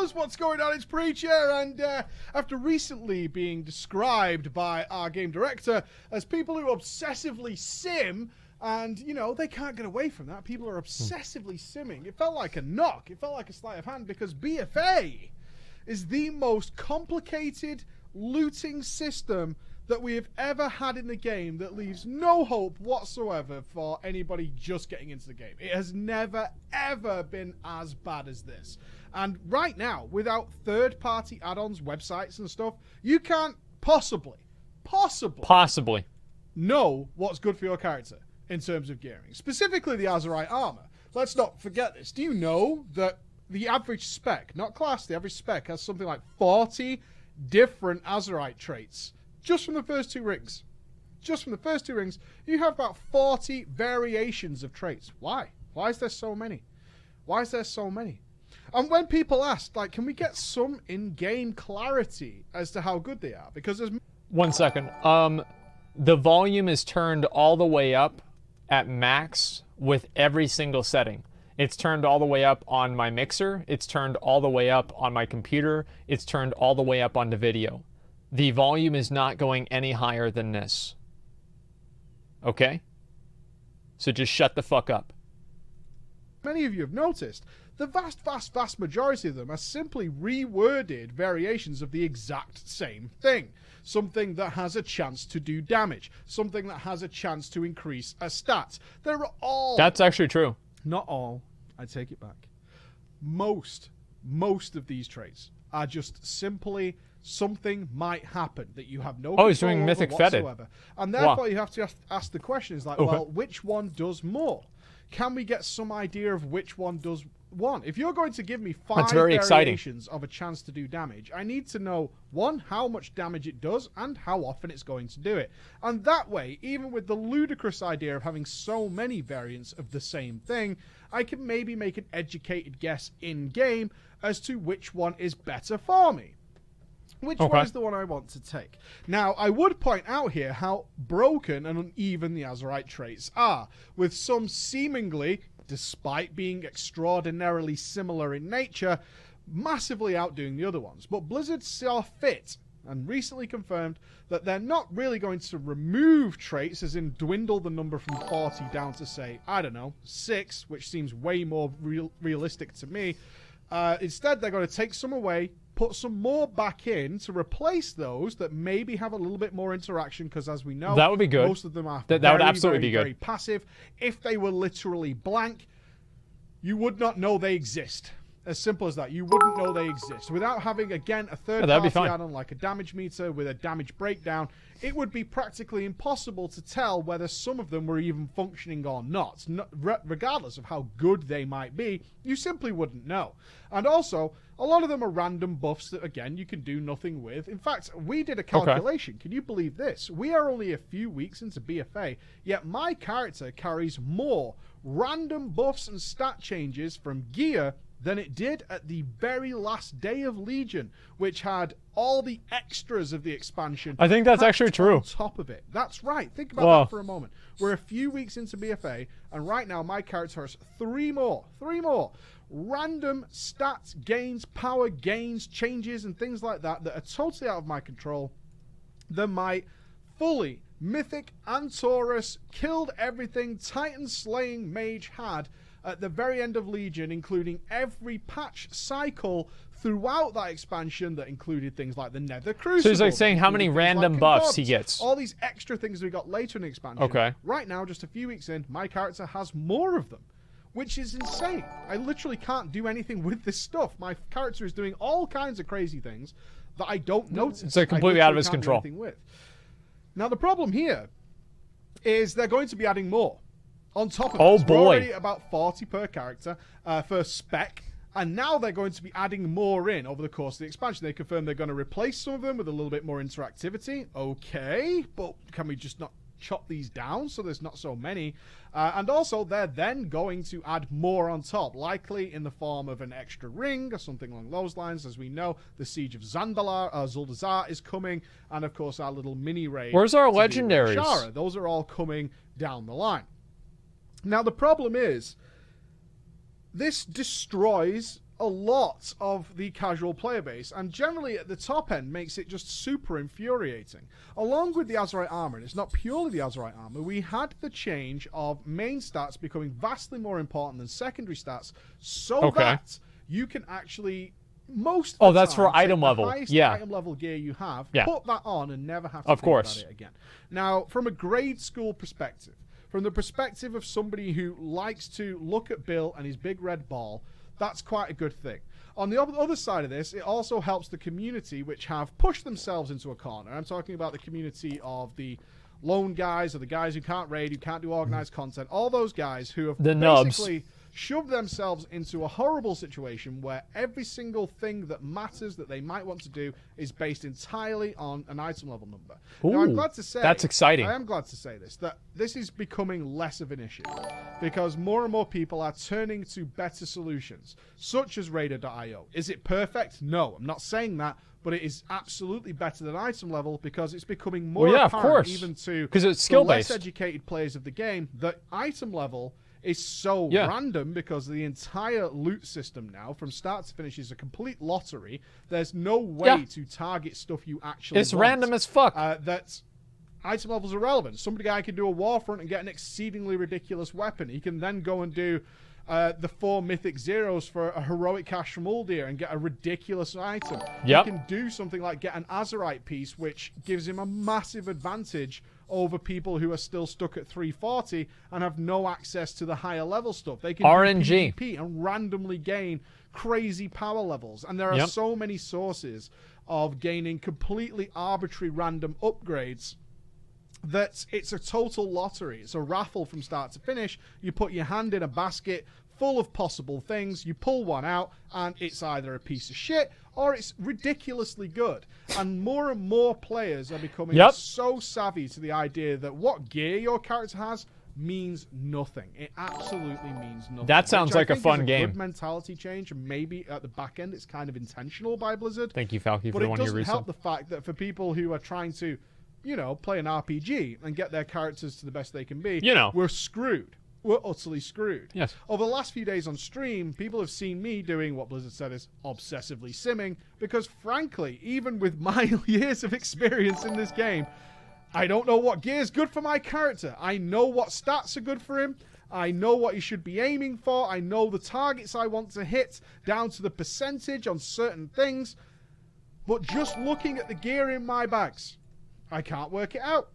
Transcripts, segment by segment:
fellas, what's going on? It's Preacher, and after recently being described by our game director as people who obsessively sim, and, you know, they can't get away from that. People are obsessively simming. It felt like a knock. It felt like a sleight of hand, because BFA is the most complicated looting system that we have ever had in the game that leaves no hope whatsoever for anybody just getting into the game. It has never, ever been as bad as this. And right now, without third-party add-ons, websites and stuff, you can't possibly know what's good for your character in terms of gearing. Specifically the Azerite armor. Let's not forget this. Do you know that the average spec, not class, the average spec has something like 40 different Azerite traits? Just from the first two rings. Just from the first two rings, you have about 40 variations of traits. Why? Why is there so many? Why is there so many? And when people ask, like, can we get some in-game clarity as to how good they are? Because there's... 1 second. The volume is turned all the way up at max with every single setting. It's turned all the way up on my mixer. It's turned all the way up on my computer. It's turned all the way up on the video. The volume is not going any higher than this. Okay? So just shut the fuck up. Many of you have noticed, the vast majority of them are simply reworded variations of the exact same thing. Something that has a chance to do damage. Something that has a chance to increase a stat. They're all... That's actually true. Not all. I take it back. Most of these traits are just simply... something might happen that you have no control he's doing Mythic whatsoever. Fetid. And therefore you have to ask the question, is like, okay, well, which one does more? Can we get some idea of which one does one? If you're going to give me 5 variations of a chance to do damage, I need to know, one, how much damage it does, and how often it's going to do it. And that way, even with the ludicrous idea of having so many variants of the same thing, I can maybe make an educated guess in-game as to which one is better for me. Which one is the one I want to take? Now, I would point out here how broken and uneven the Azerite traits are, with some seemingly, despite being extraordinarily similar in nature, massively outdoing the other ones. But Blizzard saw fit and recently confirmed that they're not really going to remove traits, as in dwindle the number from 40 down to, say, I don't know, 6, which seems way more realistic to me. Instead, they're going to take some away, put some more back in to replace those that maybe have a little bit more interaction, because as we know, that would be good. Most of them are that would absolutely be good. Very passive. If they were literally blank, you would not know they exist. As simple as that. You wouldn't know they exist. Without having, again, a third-party add-on like a damage meter with a damage breakdown, it would be practically impossible to tell whether some of them were even functioning or not. Regardless of how good they might be, you simply wouldn't know. And also, a lot of them are random buffs that, again, you can do nothing with. In fact, we did a calculation. Can you believe this? We are only a few weeks into BFA, yet my character carries more random buffs and stat changes from gear than it did at the very last day of Legion, which had all the extras of the expansion. I think that's actually true. On top of it. That's right. Think about that for a moment. We're a few weeks into BFA, and right now my character has 3 more random stats gains, power gains, changes, and things like that that are totally out of my control than my fully mythic Antorus, killed everything, Titan slaying mage had at the very end of Legion, including every patch cycle throughout that expansion that included things like the Nether Crucible. So he's like saying how many random buffs he gets. All these extra things we got later in the expansion. Okay. Right now, just a few weeks in, my character has more of them, which is insane. I literally can't do anything with this stuff. My character is doing all kinds of crazy things that I don't notice. It's like completely out of his control. With. Now, the problem here is they're going to be adding more. On top of this, we're already about 40 per character for spec, and now they're going to be adding more in over the course of the expansion. They confirm they're going to replace some of them with a little bit more interactivity. Okay, but can we just not chop these down so there's not so many? And also, they're then going to add more on top, likely in the form of an extra ring or something along those lines. As we know, the Siege of Zuldazar is coming, and of course our little mini raid. Where's our legendaries? Shara. Those are all coming down the line. Now, the problem is, this destroys a lot of the casual player base, and generally at the top end makes it just super infuriating. Along with the Azerite armor, and it's not purely the Azerite armor, we had the change of main stats becoming vastly more important than secondary stats, so that you can actually that's for item level. Item level gear you have, put that on and never have to think about it again. Now, from a grade school perspective, from the perspective of somebody who likes to look at Bill and his big red ball, that's quite a good thing. On the other side of this, it also helps the community which have pushed themselves into a corner. I'm talking about the community of the lone guys, or the guys who can't raid, who can't do organized content, all those guys who have basically shoved themselves into a horrible situation where every single thing that matters that they might want to do is based entirely on an item level number. Now, I'm glad to say, that's exciting. I am glad to say that this is becoming less of an issue, because more and more people are turning to better solutions, such as Raider.io. Is it perfect? No, I'm not saying that, but it is absolutely better than item level, because it's becoming more apparent even to it's the less educated players of the game that item level is so random, because the entire loot system now, from start to finish, is a complete lottery. There's no way to target stuff you actually want. It's random as fuck. That item levels are relevant. Somebody guy can do a Warfront and get an exceedingly ridiculous weapon. He can then go and do the 4 mythic zeros for a heroic cache from Uldir and get a ridiculous item. He can do something like get an Azerite piece, which gives him a massive advantage over people who are still stuck at 340 and have no access to the higher level stuff. They can RNG do PvP and randomly gain crazy power levels. And there are so many sources of gaining completely arbitrary random upgrades that it's a total lottery. It's a raffle from start to finish. You put your hand in a basket full of possible things, you pull one out, and it's either a piece of shit or it's ridiculously good. And more players are becoming so savvy to the idea that what gear your character has means nothing. It absolutely means nothing. That sounds like a fun game. Good mentality change, and maybe at the back end it's kind of intentional by Blizzard. Thank you, Falky, for the 1 year resub. But it doesn't help the fact that for people who are trying to, play an RPG and get their characters to the best they can be, we're screwed. We're utterly screwed. Yes. Over the last few days on stream, people have seen me doing what Blizzard said is obsessively simming, because frankly, even with my years of experience in this game, I don't know what gear is good for my character. I know what stats are good for him. I know what he should be aiming for. I know the targets I want to hit down to the percentage on certain things. But just looking at the gear in my bags, I can't work it out.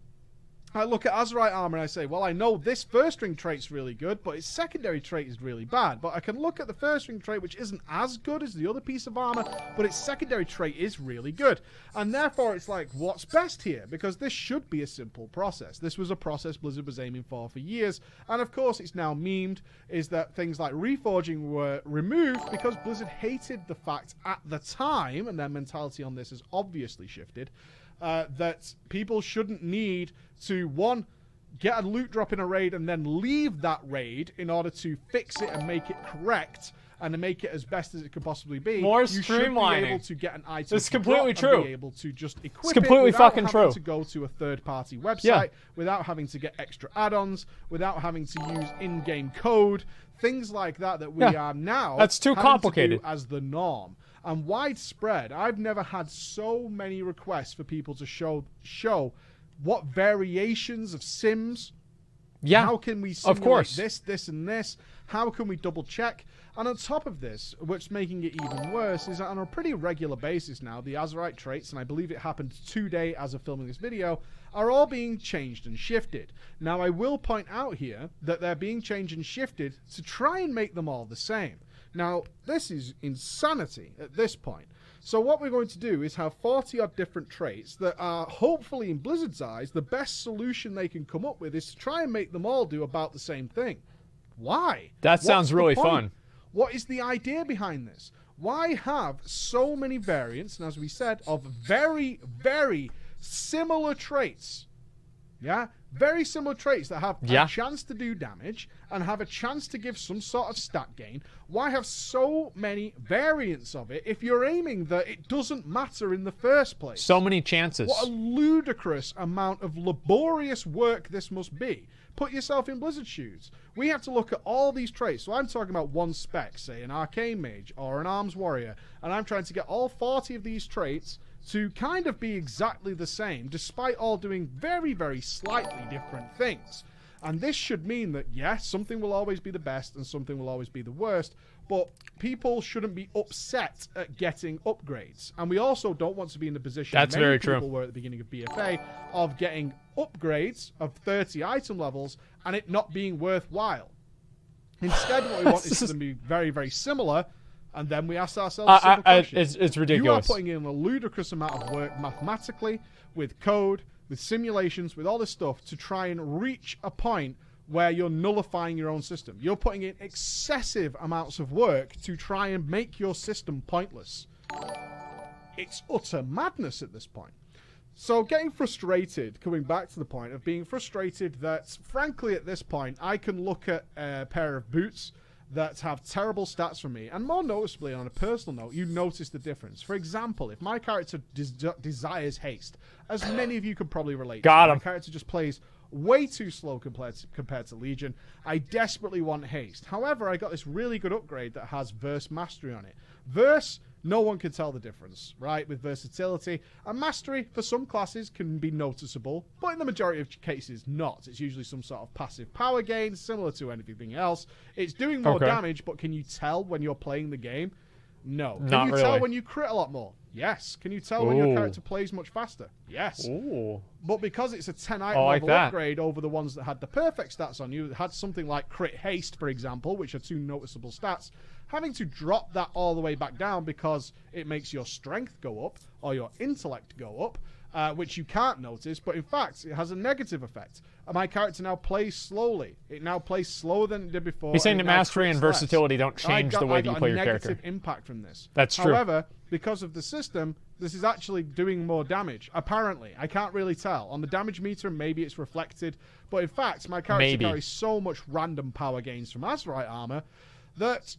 I look at Azerite armor and I say, well, I know this first ring trait's really good, but its secondary trait is really bad. But I can look at the first ring trait, which isn't as good as the other piece of armor, but its secondary trait is really good. And therefore, it's like, what's best here? Because this should be a simple process. This was a process Blizzard was aiming for years. And of course, it's now memed, is that things like reforging were removed because Blizzard hated the fact at the time, and their mentality on this has obviously shifted, that people shouldn't need to, one, get a loot drop in a raid and then leave that raid in order to fix it and make it correct and to make it as best as it could possibly be. More you should be streamlining. able to get an item. It's completely true. And be able to just equip it's completely it without fucking having true. to go to a third-party website, without having to get extra add-ons, without having to use in-game code, things like that we are now. That's too complicated to do as the norm. And widespread, I've never had so many requests for people to show what variations of sims. How can we simulate this, and this? How can we double check? And on top of this, what's making it even worse is that on a pretty regular basis now, the Azerite traits, and I believe it happened today as of filming this video, are all being changed and shifted. Now, I will point out here that they're being changed and shifted to try and make them all the same. Now, this is insanity at this point. So what we're going to do is have 40-odd different traits that are, hopefully in Blizzard's eyes, the best solution they can come up with is to try and make them all do about the same thing. Why? That sounds really fun. What is the idea behind this? Why have so many variants, and as we said, of very, very similar traits? Yeah? Very similar traits that have a chance to do damage and have a chance to give some sort of stat gain. Why have so many variants of it if you're aiming that it doesn't matter in the first place? So many chances. What a ludicrous amount of laborious work this must be. Put yourself in Blizzard's shoes. We have to look at all these traits. So I'm talking about one spec, say an Arcane Mage or an Arms Warrior, and I'm trying to get all 40 of these traits to kind of be exactly the same, despite all doing very, very slightly different things. And this should mean that, yes, something will always be the best and something will always be the worst, but people shouldn't be upset at getting upgrades. And we also don't want to be in the position many people were at the beginning of BFA of getting upgrades of 30 item levels and it not being worthwhile. Instead, what we want is to be very, very similar, and then we ask ourselves a simple question. It's ridiculous. You are putting in a ludicrous amount of work mathematically, with code, with simulations, with all this stuff to try and reach a point where you're nullifying your own system. You're putting in excessive amounts of work to try and make your system pointless. It's utter madness at this point. So getting frustrated, coming back to the point of being frustrated that, frankly, at this point, I can look at a pair of boots that have terrible stats for me, and more noticeably on a personal note, you notice the difference. For example, if my character desires haste, as many of you could probably relate to, my character just plays way too slow compared to Legion. I desperately want haste. However, I got this really good upgrade that has Verse Mastery on it. Verse, no one can tell the difference, right, with versatility. And Mastery, for some classes, can be noticeable, but in the majority of cases, not. It's usually some sort of passive power gain, similar to anything else. It's doing more damage, but can you tell when you're playing the game? No. Can you tell when you crit a lot more? Yes. Can you tell when your character plays much faster? Yes. Ooh. But because it's a 10 item level upgrade over the ones that had the perfect stats on you, that had something like crit haste, for example, which are two noticeable stats, having to drop that all the way back down because it makes your strength go up or your intellect go up, which you can't notice, but in fact, it has a negative effect. My character now plays slowly. It now plays slower than it did before. He's saying that mastery and versatility don't change the way that you play your character. I got a negative impact from this. That's true. However, because of the system, this is actually doing more damage. Apparently. I can't really tell. On the damage meter, maybe it's reflected. But in fact, my character carries so much random power gains from Azerite armor that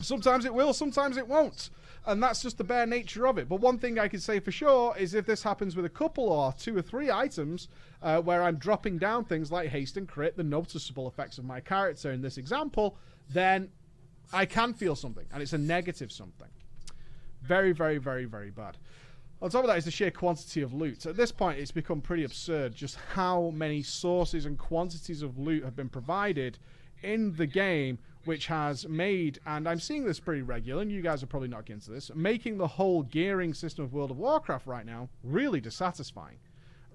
sometimes it will, sometimes it won't. And that's just the bare nature of it. But one thing I can say for sure is if this happens with a couple or 2 or 3 items where I'm dropping down things like haste and crit, the noticeable effects of my character in this example, then I can feel something. And it's a negative something. Very, very, very, very bad. On top of that is the sheer quantity of loot. At this point, it's become pretty absurd just how many sources and quantities of loot have been provided in the game, which has made, and I'm seeing this pretty regular, and you guys are probably not against this, making the whole gearing system of World of Warcraft right now really dissatisfying.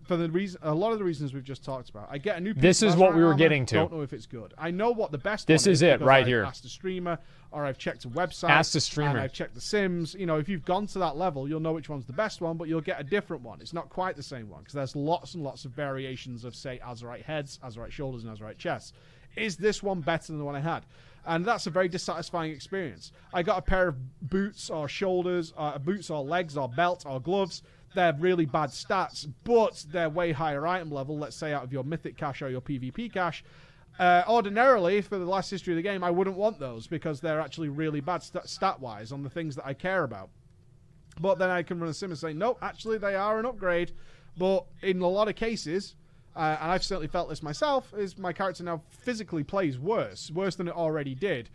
For the reason, a lot of the reasons we've just talked about. I get a new piece This is what we were getting to. Don't know if it's good. I know what the best This one is it right here. I've asked a streamer, or I've checked a website. Ask the streamer. And I've checked the Sims. You know, if you've gone to that level, you'll know which one's the best one, but you'll get a different one. It's not quite the same one, because there's lots and lots of variations of, say, Azerite heads, Azerite shoulders, and Azerite chests. Is this one better than the one I had? And that's a very dissatisfying experience. I got a pair of boots or shoulders, boots or legs or belt or gloves. They're really bad stats, but they're way higher item level, let's say out of your Mythic cache or your PvP cache. Ordinarily, for the last history of the game, I wouldn't want those because they're actually really bad stat-wise on the things that I care about. But then I can run a sim and say, nope, actually they are an upgrade. But in a lot of cases, and I've certainly felt this myself, is my character now physically plays worse than it already did,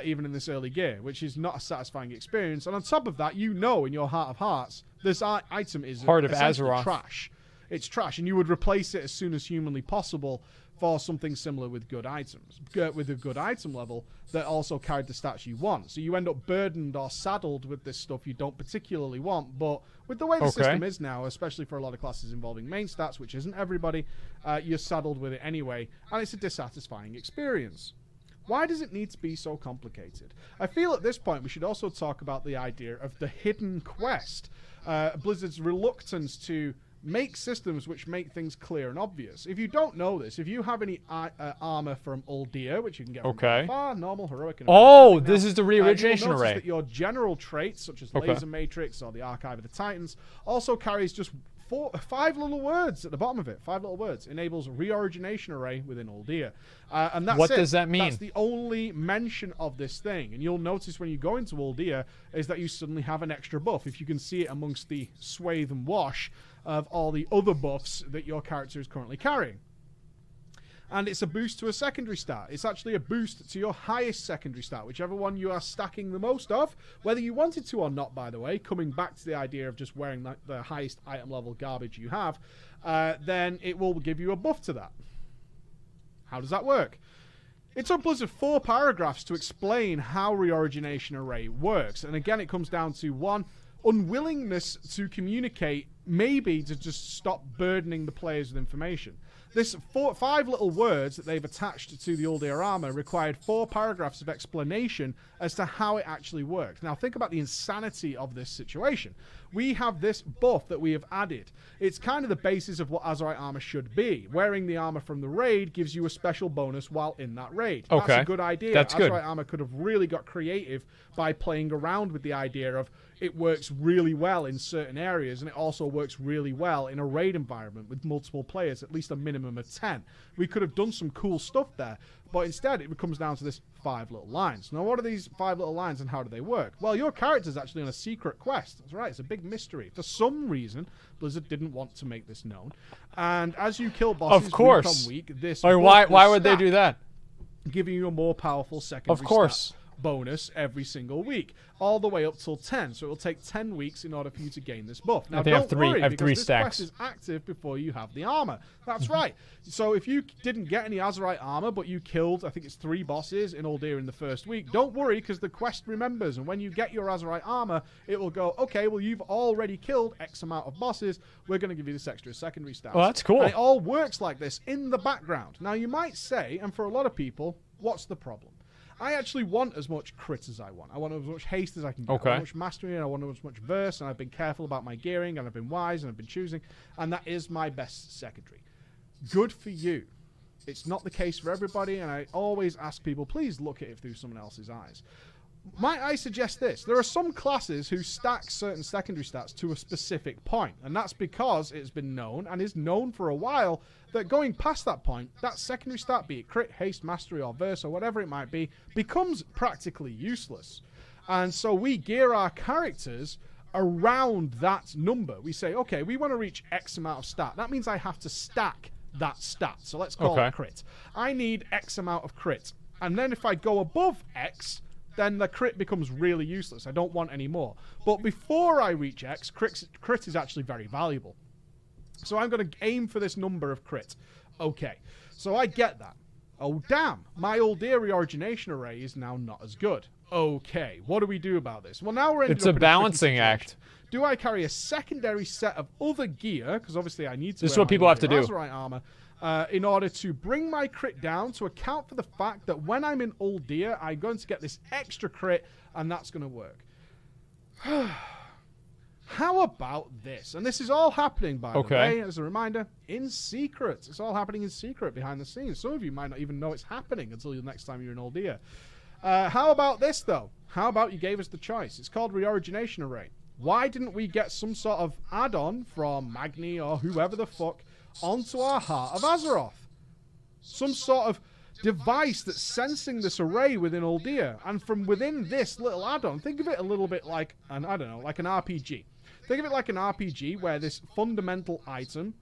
even in this early gear, which is not a satisfying experience. And on top of that, you know in your heart of hearts, this item is Heart of Azeroth. Trash. It's trash, and you would replace it as soon as humanly possible for something similar with good items, with a good item level that also carried the stats you want. So you end up burdened or saddled with this stuff you don't particularly want, but with the way the system is now, especially for a lot of classes involving main stats, which isn't everybody, you're saddled with it anyway, and it's a dissatisfying experience. Why does it need to be so complicated? I feel at this point we should also talk about the idea of the hidden quest. Blizzard's reluctance to make systems which make things clear and obvious. If you don't know this, if you have any armor from Uldir, which you can get from far, normal, heroic, and this is the re-origination array. That your general traits, such as Laser Matrix or the Archive of the Titans, also carries just 5 little words at the bottom of it. 5 little words. Enables re-origination array within Uldir. And that's What does that mean? That's the only mention of this thing. And you'll notice when you go into Uldir is that you suddenly have an extra buff. If you can see it amongst the swathe and wash of all the other buffs that your character is currently carrying. And it's a boost to a secondary stat. It's actually a boost to your highest secondary stat, whichever one you are stacking the most of, whether you wanted to or not, by the way, coming back to the idea of just wearing the highest item level garbage you have, then it will give you a buff to that. How does that work? It took Blizzard 4 paragraphs to explain how Reorigination Array works. And again, it comes down to, one, unwillingness to communicate, maybe to just stop burdening the players with information. This 5 little words that they've attached to the Uldir armor required 4 paragraphs of explanation as to how it actually works. Now think about the insanity of this situation. We have this buff that we have added. It's kind of the basis of what Azerite armor should be. Wearing the armor from the raid gives you a special bonus while in that raid. Okay. That's a good idea. That's good. Azerite armor could have really got creative by playing around with the idea of it works really well in certain areas, and it also works really well in a raid environment with multiple players, at least a minimum of 10. We could have done some cool stuff there, but instead it comes down to this 5 little lines. Now, what are these 5 little lines and how do they work? Well, your character's actually on a secret quest. That's right, it's a big mystery. For some reason, Blizzard didn't want to make this known. And as you kill bosses week on week, this why would they do that? Giving you a more powerful secondary stat bonus every single week, all the way up till 10. So it will take 10 weeks in order for you to gain this buff. Now, don't worry, because this quest is active before you have the armor. That's right. So if you didn't get any Azerite armor, but you killed, I think it's 3 bosses in Uldir in the first week, don't worry, because the quest remembers. And when you get your Azerite armor, it will go, okay, well, you've already killed X amount of bosses. We're going to give you this extra secondary stat. Well, that's cool. And it all works like this in the background. Now, you might say, and for a lot of people, what's the problem? I actually want as much crit as I want. I want as much haste as I can get. I want as much mastery, and I want as much verse, and I've been careful about my gearing, and I've been wise, and I've been choosing, and that is my best secondary. Good for you. It's not the case for everybody, and I always ask people, please look at it through someone else's eyes. Might I suggest this? There are some classes who stack certain secondary stats to a specific point, and that's because it's been known, and is known for a while, that going past that point, that secondary stat, be it crit, haste, mastery, or verse, or whatever it might be, becomes practically useless. And so we gear our characters around that number. We say, okay, we want to reach X amount of stat. That means I have to stack that stat. So let's call it crit. I need X amount of crit. And then if I go above X, then the crit becomes really useless. I don't want any more. But before I reach X, crit is actually very valuable. So I'm going to aim for this number of crit. Okay, so I get that. Oh, damn, my Uldir Reorigination Array is now not as good. Okay, what do we do about this? Well, now we're in a balancing act. Do I carry a secondary set of other gear? Because obviously I need to. This is what people have to do. Azerite armor. In order to bring my crit down to account for the fact that when I'm in Uldir, I'm going to get this extra crit, and that's going to work. How about this? And this is all happening, by the way, as a reminder, in secret. It's all happening in secret behind the scenes. Some of you might not even know it's happening until the next time you're in Uldir. How about this, though? How about you gave us the choice? It's called Reorigination Array. Why didn't we get some sort of add-on from Magni or whoever the fuck onto our Heart of Azeroth? Some sort of device that's sensing this array within Uldir, and from within this little add-on, think of it a little bit like an, I don't know, like an RPG. Think of it like an RPG where this fundamental item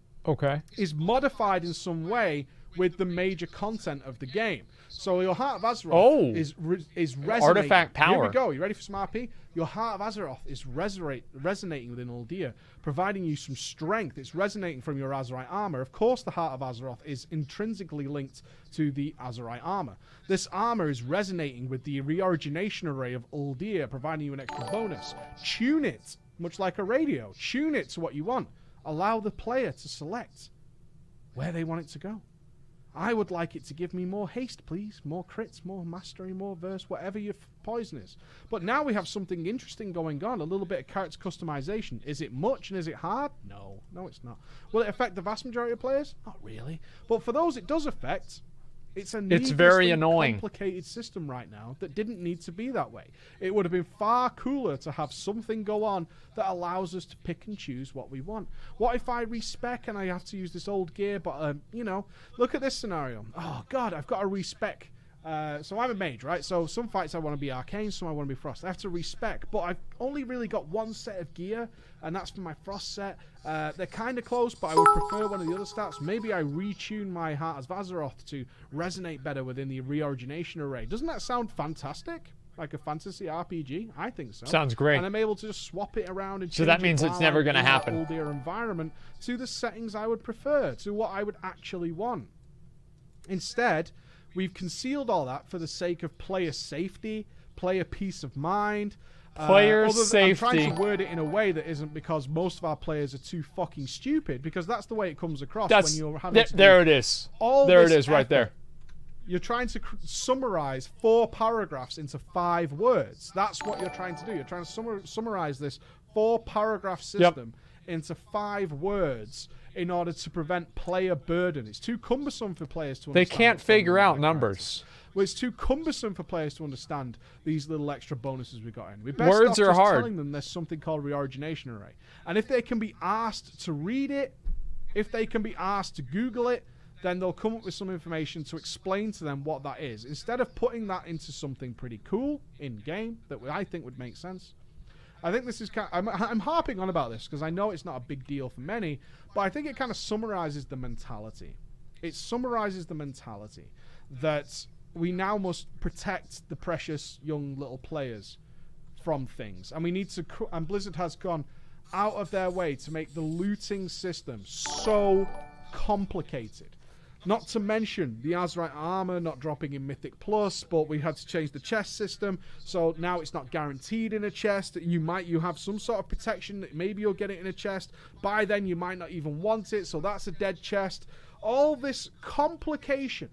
is modified in some way with the major content of the game. So your Heart of Azeroth is resonating. Artifact power. Here we go. You ready for some RP? Your Heart of Azeroth is resonating within Uldir, providing you some strength. It's resonating from your Azerite armor. Of course, the Heart of Azeroth is intrinsically linked to the Azerite armor. This armor is resonating with the Reorigination Array of Uldir, providing you an extra bonus. Tune it, much like a radio. Tune it to what you want. Allow the player to select where they want it to go. I would like it to give me more haste, please. More crits, more mastery, more verse, whatever your poison is. But now we have something interesting going on, a little bit of character customization. Is it much and is it hard? No. No, it's not. Will it affect the vast majority of players? Not really. But for those it does affect, it's very annoying, complicated system right now that didn't need to be that way. It would have been far cooler to have something go on that allows us to pick and choose what we want. What if I respec and I have to use this old gear, but, you know, look at this scenario. Oh, God, I've got to respec So I'm a mage, right? So some fights I want to be arcane, some I want to be frost. I have to respec, but I've only really got one set of gear, and that's for my frost set. They're kind of close, but I would prefer one of the other stats. Maybe I retune my Heart as Vazaroth to resonate better within the reorigination array. Doesn't that sound fantastic? Like a fantasy RPG? I think so. Sounds great. And I'm able to just swap it around and change so that means it's never going to happen. Old era environment to the settings I would prefer, to what I would actually want. Instead, we've concealed all that for the sake of player safety, player peace of mind. Player safety. I'm trying to word it in a way that isn't because most of our players are too fucking stupid, because that's the way it comes across when you're having to there it is. There it is right there. You're trying to summarize 4 paragraphs into 5 words. That's what you're trying to do. You're trying to summarize this 4-paragraph system into 5 words in order to prevent player burden. It's too cumbersome for players to understand. They can't figure out numbers. Well, it's too cumbersome for players to understand these little extra bonuses we got in. We're best Words off are just hard. telling them there's something called reorigination array. And if they can be asked to read it, if they can be asked to Google it, then they'll come up with some information to explain to them what that is. Instead of putting that into something pretty cool in-game that I think would make sense. I think this is kind of, I'm harping on about this because I know it's not a big deal for many, but I think it kind of summarizes the mentality. It summarizes the mentality that we now must protect the precious young little players from things. And we need to, and Blizzard has gone out of their way to make the looting system so complicated. Not to mention the Azerite armor not dropping in Mythic Plus, but we had to change the chest system, so now it's not guaranteed in a chest. You have some sort of protection that maybe you'll get it in a chest. By then you might not even want it, so that's a dead chest. All this complication,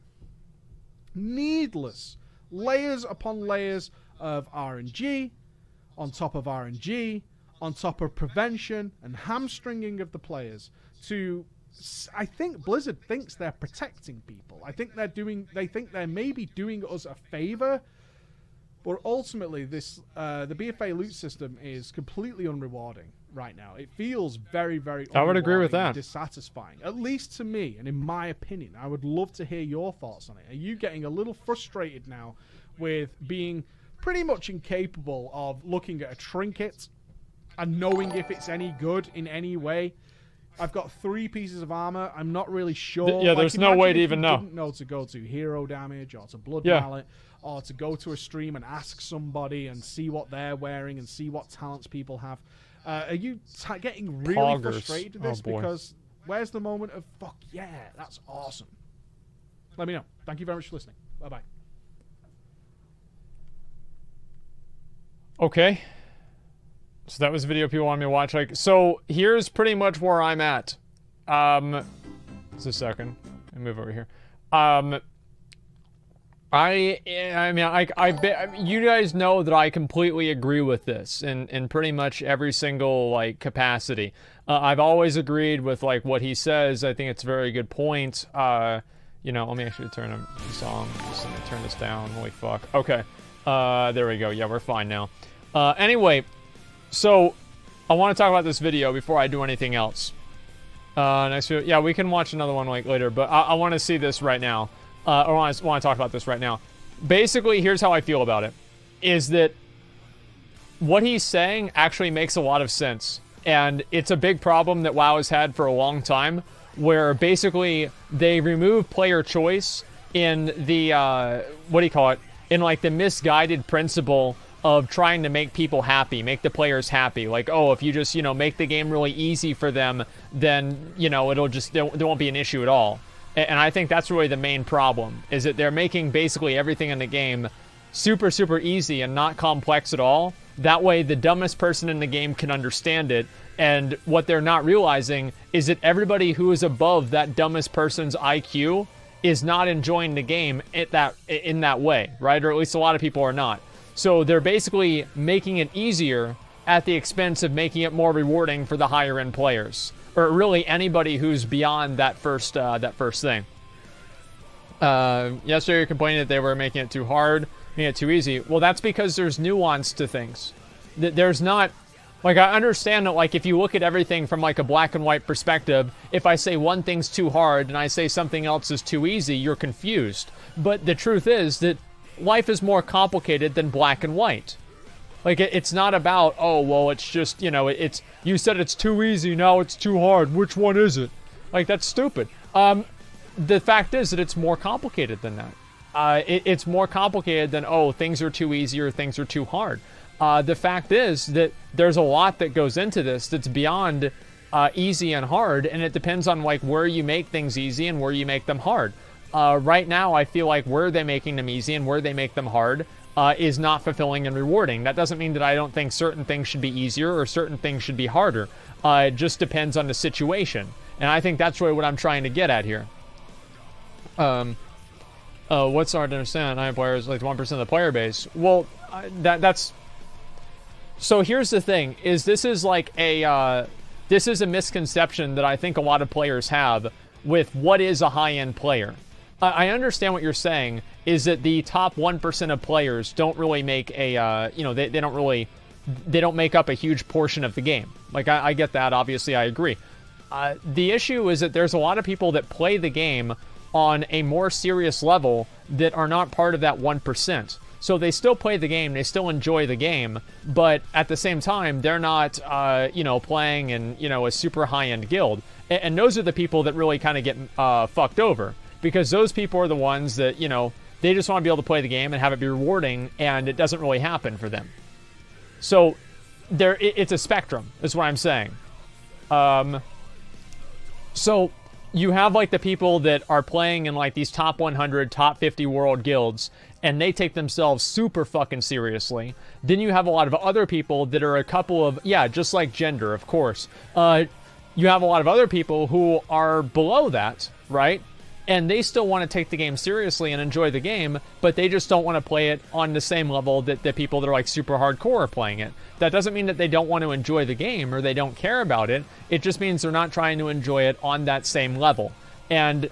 needless layers upon layers of RNG, on top of RNG, on top of prevention and hamstringing of the players to... I think Blizzard thinks they're protecting people. I think they think they're maybe doing us a favor, but ultimately this the BFA loot system is completely unrewarding right now. It feels very, very I would agree with that. Dissatisfying, at least to me, and in my opinion. I would love to hear your thoughts on it. Are you getting a little frustrated now with being pretty much incapable of looking at a trinket and knowing if it's any good in any way? I've got 3 pieces of armor. I'm not really sure. Yeah, there's no way to even know. Didn't know to go to hero damage or to blood mallet or to go to a stream and ask somebody and see what they're wearing and see what talents people have. Are you getting really frustrated with this? Because where's the moment of fuck yeah, that's awesome? Let me know. Thank you very much for listening. Bye bye. Okay. So that was a video people wanted me to watch. Like, so here's pretty much where I'm at. Just a second. Let me move over here. You guys know that I completely agree with this in pretty much every single like capacity. I've always agreed with like what he says. I think it's a very good point. You know, let me actually turn this on. Just let me turn this down. Holy fuck. Okay. There we go. Yeah, we're fine now. Anyway. So, I want to talk about this video before I do anything else. Next video, yeah, we can watch another one like later, but I want to see this right now. Or I want to talk about this right now. Basically, here's how I feel about it. Is that what he's saying actually makes a lot of sense. And it's a big problem that WoW has had for a long time, where basically they remove player choice in the, what do you call it? In like the misguided principle of trying to make people happy, make the players happy. Like, oh, if you just, you know, make the game really easy for them, then, you know, it'll just, there won't be an issue at all. And I think that's really the main problem, is that they're making basically everything in the game super, super easy and not complex at all. That way, the dumbest person in the game can understand it. And what they're not realizing is that everybody who is above that dumbest person's IQ is not enjoying the game in that way, right? Or at least a lot of people are not. So they're basically making it easier at the expense of making it more rewarding for the higher end players, or really anybody who's beyond that first thing. Yesterday you complaining that they were making it too hard, making it too easy. Well, that's because there's nuance to things. There's not Like, I understand that, like, if you look at everything from, like, a black and white perspective, if I say one thing's too hard and I say something else is too easy, you're confused. But the truth is that life is more complicated than black and white. Like, it's not about, oh, well, it's just, you know, you said it's too easy, now it's too hard. Which one is it? Like, that's stupid. The fact is that it's more complicated than that. It's more complicated than, oh, things are too easy or things are too hard. The fact is that there's a lot that goes into this that's beyond easy and hard, and it depends on, like, where you make things easy and where you make them hard. Right now, I feel like where they're making them easy and where they make them hard is not fulfilling and rewarding. That doesn't mean that I don't think certain things should be easier or certain things should be harder. It just depends on the situation. And I think that's really what I'm trying to get at here. What's hard to understand? 9 players, like 1% of the player base. Well, that's... So here's the thing, is this is like a... this is a misconception that I think a lot of players have with what is a high-end player. I understand what you're saying, is that the top 1% of players don't really make a, you know, they don't make up a huge portion of the game. Like, I get that, obviously, I agree. The issue is that there's a lot of people that play the game on a more serious level that are not part of that 1%. So they still play the game, they still enjoy the game, but at the same time, they're not, you know, playing in, you know, a super high-end guild. And those are the people that really kind of get fucked over. Because those people are the ones that, you know, they just want to be able to play the game and have it be rewarding, and it doesn't really happen for them. So it's a spectrum, is what I'm saying. So you have, like, the people that are playing in, like, these top 100, top 50 world guilds, and they take themselves super fucking seriously. Then you have a lot of other people that are a couple of, yeah, just like gender, of course. You have a lot of other people who are below that, right? And they still want to take the game seriously and enjoy the game, but they just don't want to play it on the same level that the people that are, like, super hardcore are playing it. That doesn't mean that they don't want to enjoy the game or they don't care about it. It just means they're not trying to enjoy it on that same level. And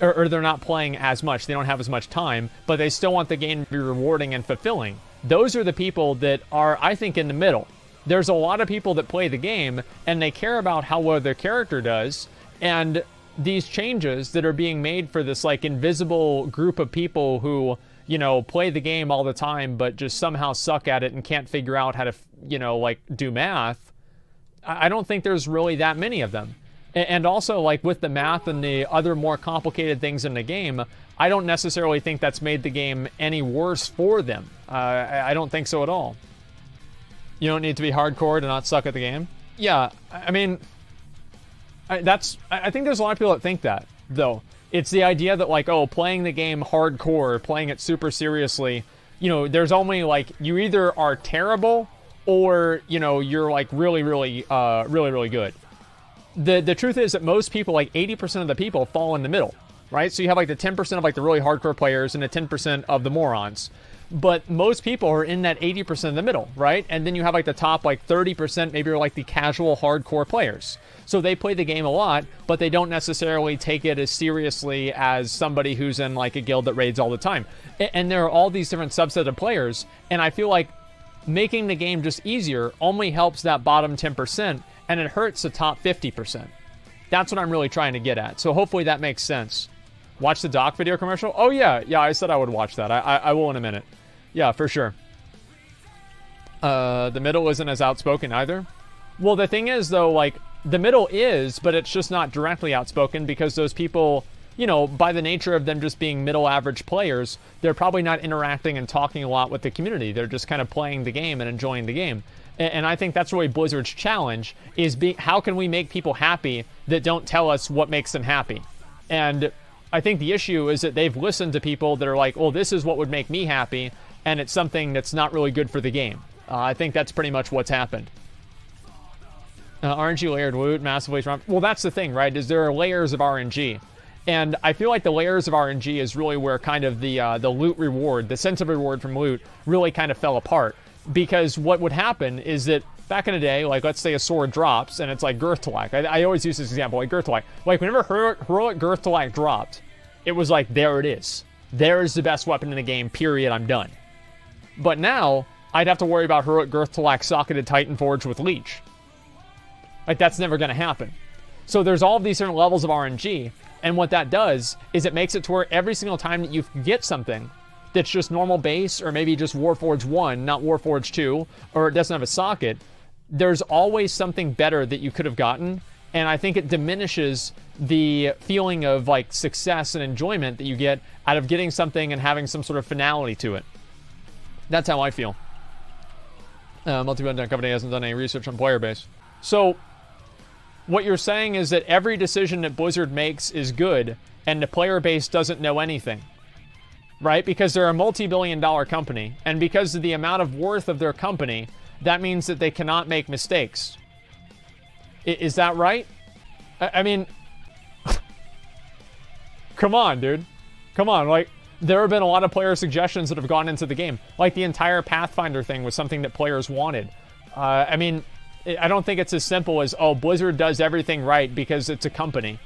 or they're not playing as much. They don't have as much time, but they still want the game to be rewarding and fulfilling. Those are the people that are, I think, in the middle. There's a lot of people that play the game, and they care about how well their character does, and these changes that are being made for this, like, invisible group of people who, you know, play the game all the time, but just somehow suck at it and can't figure out how to, you know, like, do math. I don't think there's really that many of them. And also, like, with the math and the other more complicated things in the game, I don't necessarily think that's made the game any worse for them. I don't think so at all. You don't need to be hardcore to not suck at the game? Yeah, I mean, I think there's a lot of people that think that, though. It's the idea that, like, oh, playing the game hardcore, playing it super seriously, you know, there's only, like, you either are terrible or, you know, you're, like, really, really good. The truth is that most people, like 80% of the people, fall in the middle, right? So you have, like, the 10% of, like, the really hardcore players and the 10% of the morons. But most people are in that 80% in the middle, right? And then you have, like, the top, like, 30%, maybe are, like, the casual hardcore players. So they play the game a lot, but they don't necessarily take it as seriously as somebody who's in, like, a guild that raids all the time. And there are all these different subsets of players, and I feel like making the game just easier only helps that bottom 10%, and it hurts the top 50%. That's what I'm really trying to get at. So hopefully that makes sense. Watch the Doc video commercial? Oh, yeah. Yeah, I said I would watch that. I will in a minute. Yeah, for sure. The middle isn't as outspoken either. Well, the thing is, though, like, the middle is, but it's just not directly outspoken because those people, you know, by the nature of them just being middle average players, they're probably not interacting and talking a lot with the community. They're just kind of playing the game and enjoying the game. And I think that's really Blizzard's challenge, is how can we make people happy that don't tell us what makes them happy? And I think the issue is that they've listened to people that are like, well, this is what would make me happy, and it's something that's not really good for the game. I think that's pretty much what's happened. RNG layered loot, massively strong. Well, that's the thing, right, is there are layers of RNG. And I feel like the layers of RNG is really where kind of the loot reward, the sense of reward from loot, really kind of fell apart. Because what would happen is that back in the day, like, let's say a sword drops, and it's like Girthalak. I always use this example, like Girthalak. Like, whenever Heroic Girthalak dropped, it was like, there it is. There is the best weapon in the game, period, I'm done. But now, I'd have to worry about Heroic Girth to lack socketed Titan Forge with Leech. Like, that's never going to happen. So there's all of these different levels of RNG, and what that does is it makes it to where every single time that you get something that's just normal base, or maybe just Warforged 1, not Warforged 2, or it doesn't have a socket, there's always something better that you could have gotten, and I think it diminishes the feeling of like success and enjoyment that you get out of getting something and having some sort of finality to it. That's how I feel. Multi-billion company hasn't done any research on player base. So what you're saying is that every decision that Blizzard makes is good, and the player base doesn't know anything, right? Because they're a multi-billion-dollar company, and because of the amount of worth of their company, that means that they cannot make mistakes. Is that right? I mean, come on, dude. Come on, like, there have been a lot of player suggestions that have gone into the game. Like, the entire Pathfinder thing was something that players wanted. I mean, I don't think it's as simple as, oh, Blizzard does everything right because it's a company.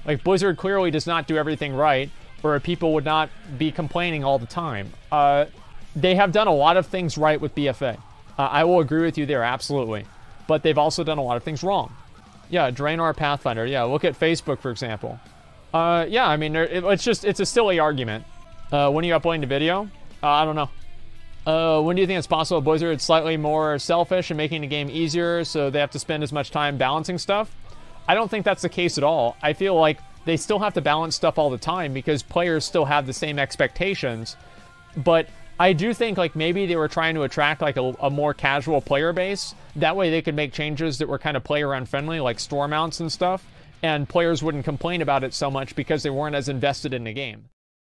Like, Blizzard clearly does not do everything right, or people would not be complaining all the time. They have done a lot of things right with BFA. I will agree with you there, absolutely. But they've also done a lot of things wrong. Yeah, Draenor Pathfinder. Yeah, look at Facebook, for example. Yeah, I mean, it's a silly argument. When are you uploading the video? I don't know. When do you think it's possible Blizzard is slightly more selfish and making the game easier so they have to spend as much time balancing stuff? I don't think that's the case at all. I feel like they still have to balance stuff all the time because players still have the same expectations. But I do think like maybe they were trying to attract like a more casual player base. That way they could make changes that were kind of play around friendly, like store mounts and stuff, and players wouldn't complain about it so much because they weren't as invested in the game.